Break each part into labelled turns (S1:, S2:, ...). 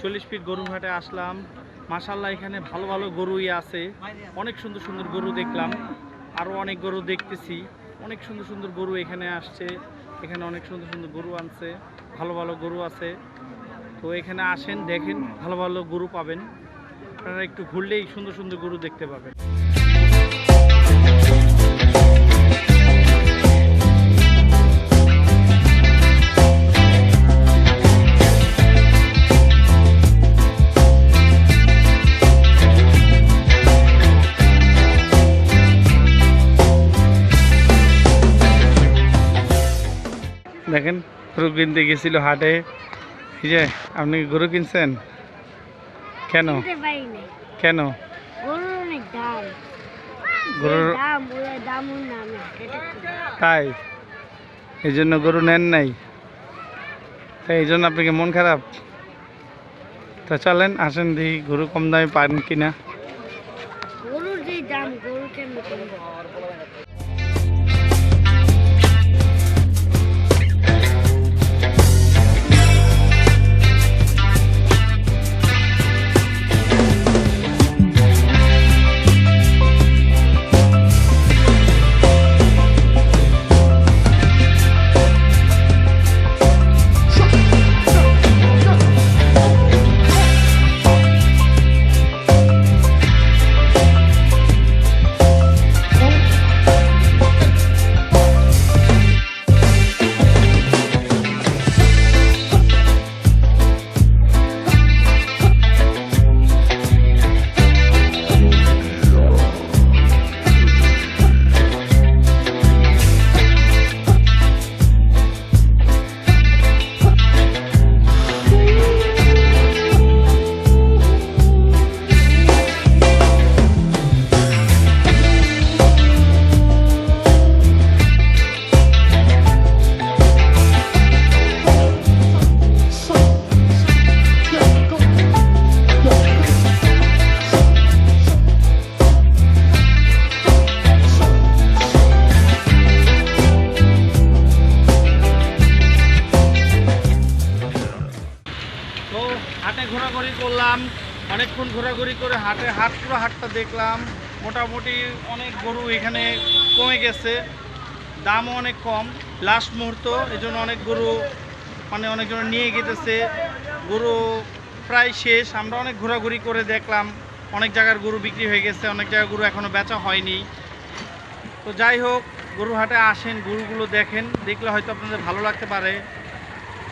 S1: 40 fit গরুর হাটে আসলাম। মাশাআল্লাহ এখানে ভালো ভালো গরুই আছে, অনেক সুন্দর সুন্দর গরু দেখলাম, আরও অনেক গরু দেখতেছি। অনেক সুন্দর সুন্দর গরু এখানে আসছে, এখানে অনেক সুন্দর সুন্দর গরু আনছে, ভালো ভালো গরু আছে। তো এখানে আসেন, দেখেন, ভালো ভালো গরু পাবেন। আপনারা একটু ঘুরলেই সুন্দর সুন্দর গরু দেখতে পাবেন। দেখেন গরু কিনতে গেছিল হাটে। এই যে আপনি গরু কিনছেন কেন? কেন? তাই এই জন্য গরু নেন নাই? তাই এই জন্য আপনাকে মন খারাপ? তা চলেন আসেন দেখি গরু কম দামে পান কিনা।
S2: গরুর যে দাম, গরু কেমন
S1: হাটে ঘোরাঘুরি করলাম, অনেকক্ষণ ঘোরাঘুরি করে পুরো হাটটা দেখলাম। মোটামুটি অনেক গরু এখানে কমে গেছে, দামও অনেক কম, লাস্ট মুহূর্ত, এই জন্য অনেক গরু অনেকজন নিয়ে গেতেছে। গরু প্রায় শেষ। আমরা অনেক ঘোরাঘুরি করে দেখলাম, অনেক জায়গার গরু বিক্রি হয়ে গেছে, অনেক জায়গার গরু এখনও বেচা হয়নি। তো যাই হোক, গরু হাটে আসেন, গরুগুলো দেখেন, দেখলে হয়তো আপনাদের ভালো লাগতে পারে।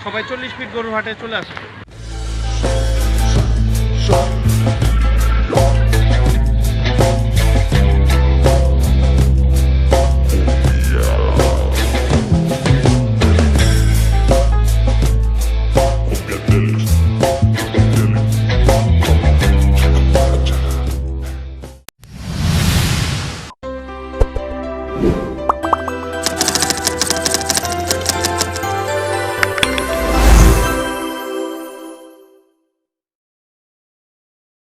S1: সবাই 40 ফিট গরু হাটে চলে আসেন।